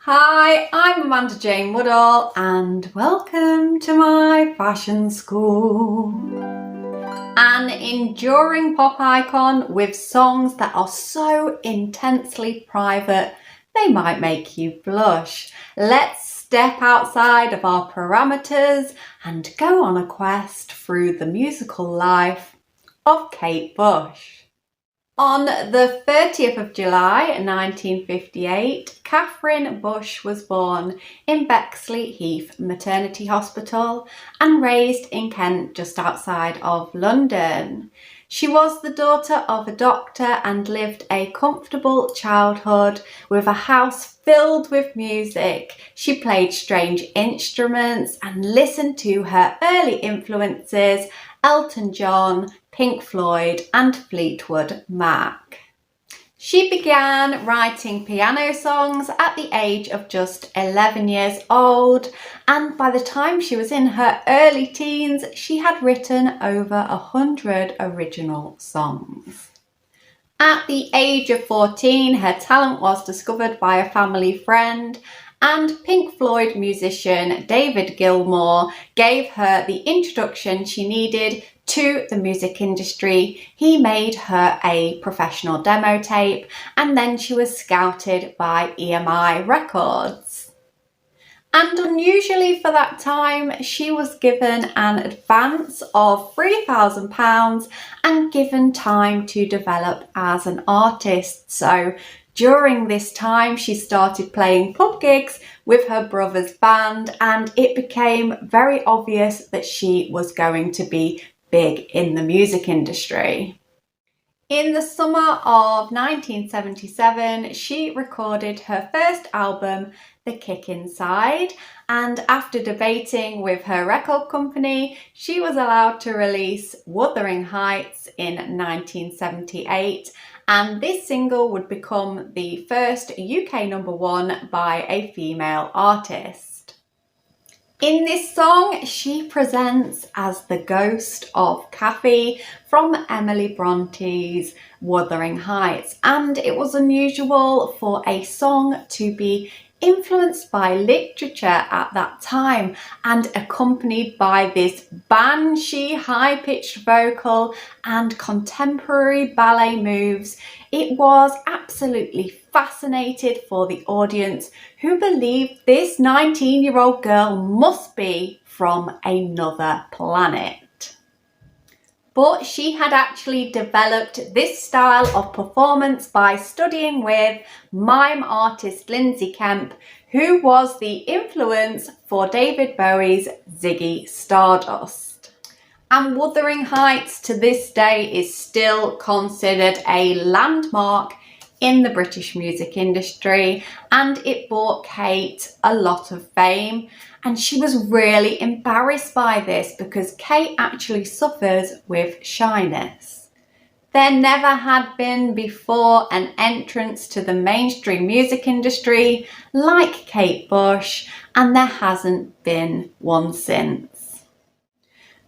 Hi, I'm Amanda Jane Woodall and welcome to my fashion school. An enduring pop icon with songs that are so intensely private they might make you blush. Let's step outside of our parameters and go on a quest through the musical life of Kate Bush. On the 30th of July 1958, Catherine Bush was born in Bexley Heath Maternity Hospital and raised in Kent just outside of London. She was the daughter of a doctor and lived a comfortable childhood with a house filled with music. She played strange instruments and listened to her early influences, Elton John, Pink Floyd and Fleetwood Mac. She began writing piano songs at the age of just 11 years old, and by the time she was in her early teens, she had written over 100 original songs. At the age of 14, her talent was discovered by a family friend, and Pink Floyd musician David Gilmour gave her the introduction she needed to the music industry. He made her a professional demo tape, and then she was scouted by EMI Records. And unusually for that time, she was given an advance of £3,000 and given time to develop as an artist. So during this time, she started playing pub gigs with her brother's band, and it became very obvious that she was going to be big in the music industry. In the summer of 1977, she recorded her first album, The Kick Inside, and after debating with her record company, she was allowed to release Wuthering Heights in 1978, and this single would become the first UK #1 by a female artist. In this song, she presents as the ghost of Kathy from Emily Bronte's Wuthering Heights, and it was unusual for a song to be influenced by literature at that time and accompanied by this banshee high-pitched vocal and contemporary ballet moves. It was absolutely fascinated for the audience, who believed this 19-year-old girl must be from another planet. But she had actually developed this style of performance by studying with mime artist Lindsay Kemp, who was the influence for David Bowie's Ziggy Stardust. And Wuthering Heights to this day is still considered a landmark in the British music industry, and it brought Kate a lot of fame. And she was really embarrassed by this because Kate actually suffers with shyness. There never had been before an entrance to the mainstream music industry like Kate Bush, and there hasn't been one since.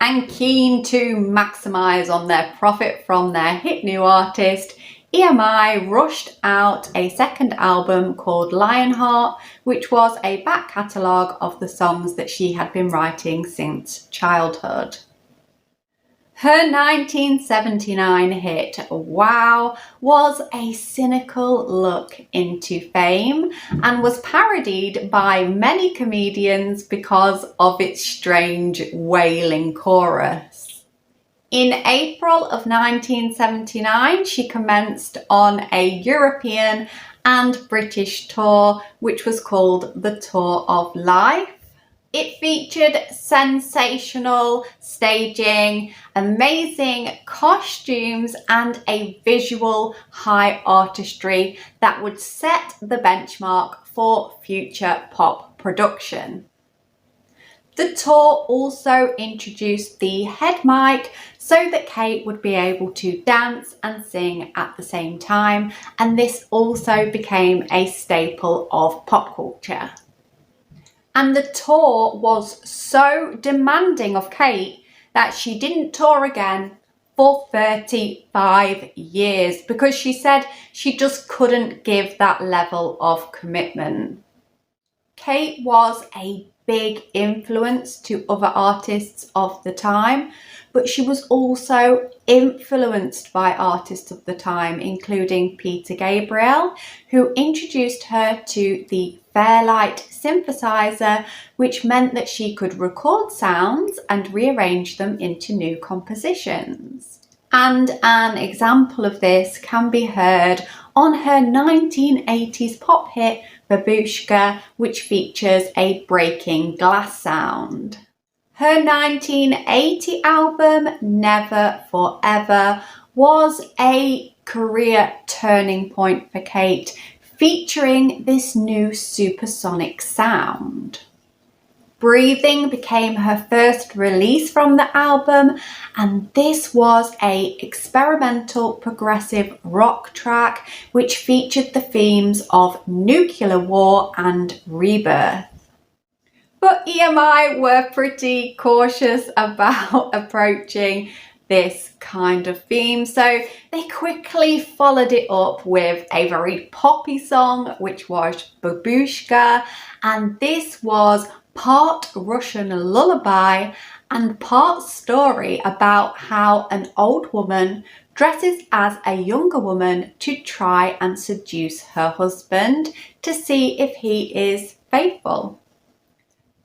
And keen to maximise on their profit from their hit new artist, EMI rushed out a second album called Lionheart, which was a back catalogue of the songs that she had been writing since childhood. Her 1979 hit, Wow, was a cynical look into fame and was parodied by many comedians because of its strange wailing chorus. In April of 1979, she commenced on a European and British tour, which was called the Tour of Life. It featured sensational staging, amazing costumes, and a visual high artistry that would set the benchmark for future pop production. The tour also introduced the head mic so that Kate would be able to dance and sing at the same time, and this also became a staple of pop culture. And the tour was so demanding of Kate that she didn't tour again for 35 years because she said she just couldn't give that level of commitment. Kate was a big influence to other artists of the time, but she was also influenced by artists of the time, including Peter Gabriel, who introduced her to the Fairlight synthesizer, which meant that she could record sounds and rearrange them into new compositions. And an example of this can be heard on her 1980s pop hit Babushka, which features a breaking glass sound. Her 1980 album Never Forever was a career turning point for Kate, featuring this new supersonic sound. Breathing became her first release from the album, and this was an experimental progressive rock track which featured the themes of nuclear war and rebirth. But EMI were pretty cautious about approaching this kind of theme, so they quickly followed it up with a very poppy song, which was Babushka, and this was part Russian lullaby and part story about how an old woman dresses as a younger woman to try and seduce her husband to see if he is faithful.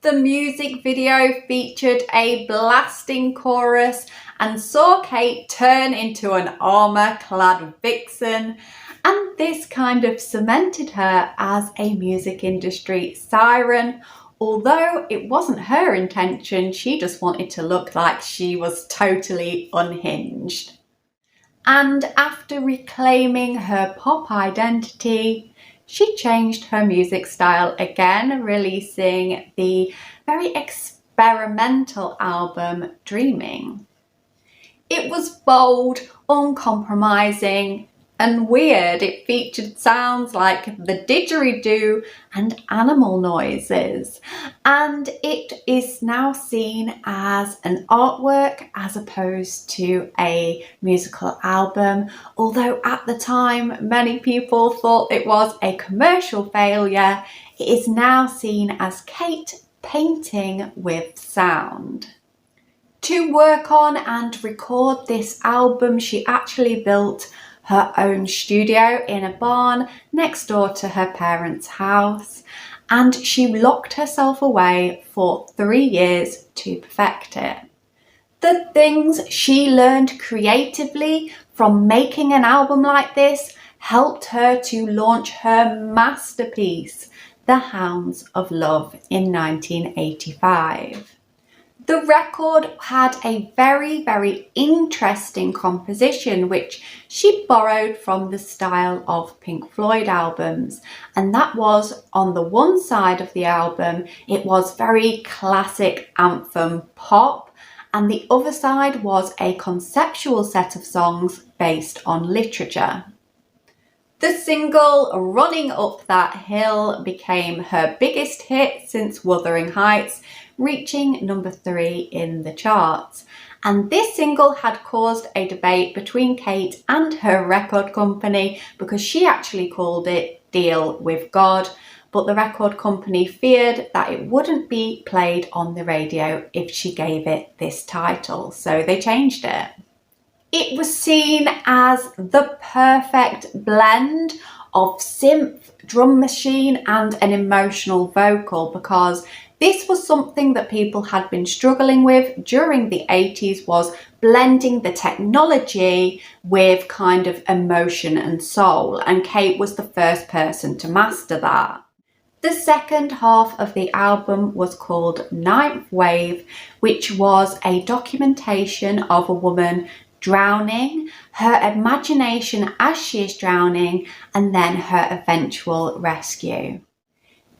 The music video featured a blasting chorus and saw Kate turn into an armour-clad vixen, and this kind of cemented her as a music industry siren. Although it wasn't her intention, she just wanted to look like she was totally unhinged. And after reclaiming her pop identity, she changed her music style again, releasing the very experimental album Dreaming. It was bold, uncompromising, and weird. It featured sounds like the didgeridoo and animal noises, and it is now seen as an artwork as opposed to a musical album, although at the time many people thought it was a commercial failure. It is now seen as Kate painting with sound. To work on and record this album, she actually built her own studio in a barn next door to her parents' house, and she locked herself away for 3 years to perfect it. The things she learned creatively from making an album like this helped her to launch her masterpiece, The Hounds of Love, in 1985. The record had a very interesting composition which she borrowed from the style of Pink Floyd albums, and that was, on the one side of the album, it was very classic anthem pop, and the other side was a conceptual set of songs based on literature. The single Running Up That Hill became her biggest hit since Wuthering Heights, reaching number 3 in the charts. And this single had caused a debate between Kate and her record company because she actually called it Deal with God, but the record company feared that it wouldn't be played on the radio if she gave it this title, so they changed it. It was seen as the perfect blend of synth, drum machine and an emotional vocal, because this was something that people had been struggling with during the 80s, was blending the technology with kind of emotion and soul, and Kate was the first person to master that. The second half of the album was called Ninth Wave, which was a documentation of a woman drowning, her imagination as she is drowning, and then her eventual rescue.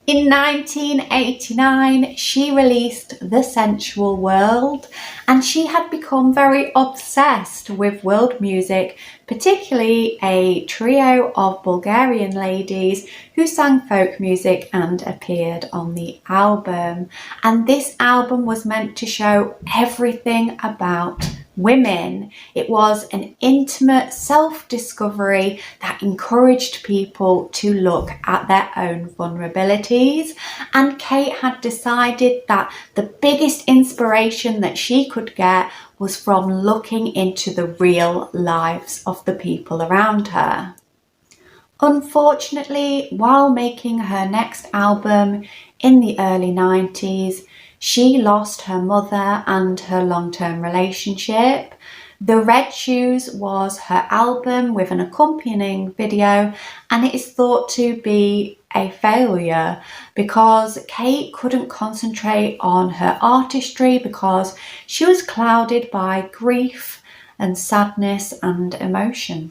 In 1989, she released The Sensual World, and she had become very obsessed with world music, particularly a trio of Bulgarian ladies who sang folk music and appeared on the album. And this album was meant to show everything about women. It was an intimate self-discovery that encouraged people to look at their own vulnerabilities. And Kate had decided that the biggest inspiration that she could get was from looking into the real lives of the people around her. Unfortunately, while making her next album in the early 90s, she lost her mother and her long-term relationship. The Red Shoes was her album with an accompanying video, and it is thought to be a failure because Kate couldn't concentrate on her artistry because she was clouded by grief and sadness and emotion.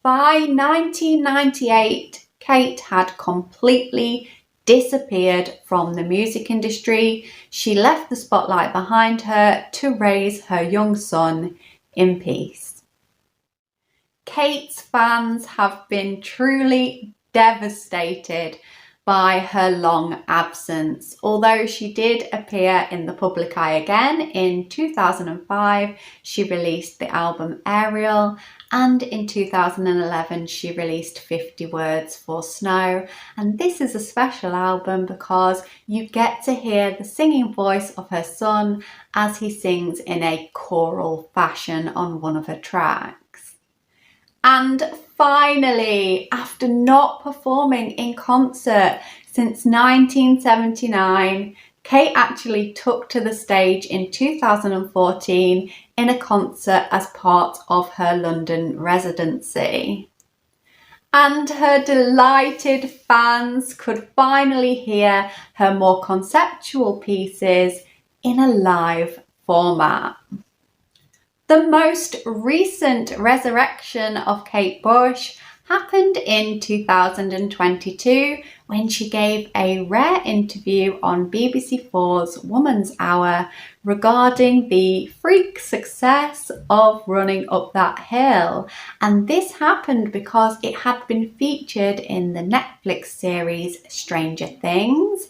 By 1998, Kate had completely disappeared from the music industry. She left the spotlight behind her to raise her young son in peace. Kate's fans have been truly devastated by her long absence. Although she did appear in the public eye again in 2005, she released the album Ariel, and in 2011 she released 50 Words for Snow. And this is a special album because you get to hear the singing voice of her son as he sings in a choral fashion on one of her tracks. And finally, after not performing in concert since 1979, Kate actually took to the stage in 2014 in a concert as part of her London residency. And her delighted fans could finally hear her more conceptual pieces in a live format. The most recent resurrection of Kate Bush happened in 2022 when she gave a rare interview on BBC 4's Woman's Hour regarding the freak success of Running Up That Hill. And this happened because it had been featured in the Netflix series Stranger Things,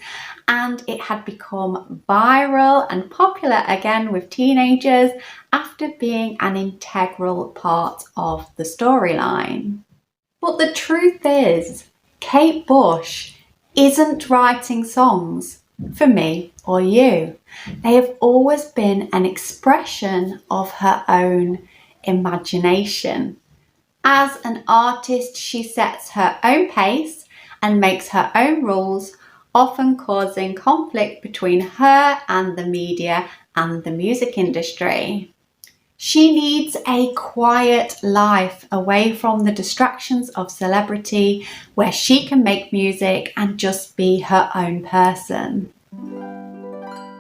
and it had become viral and popular again with teenagers after being an integral part of the storyline. But the truth is, Kate Bush isn't writing songs for me or you. They have always been an expression of her own imagination. As an artist, she sets her own pace and makes her own rules, often causing conflict between her and the media and the music industry. She needs a quiet life away from the distractions of celebrity where she can make music and just be her own person.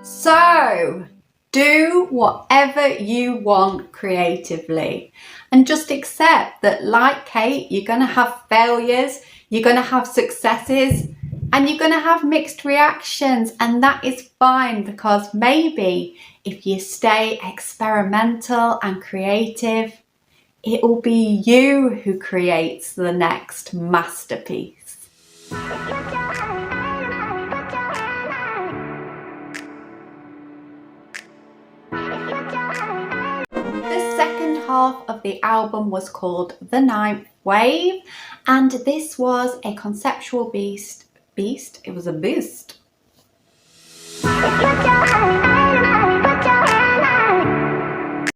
So, do whatever you want creatively and just accept that, like Kate, you're going to have failures, you're going to have successes, and you're going to have mixed reactions, and that is fine because maybe if you stay experimental and creative, it will be you who creates the next masterpiece. The second half of the album was called The Ninth Wave, and this was a conceptual beast. It was a boost.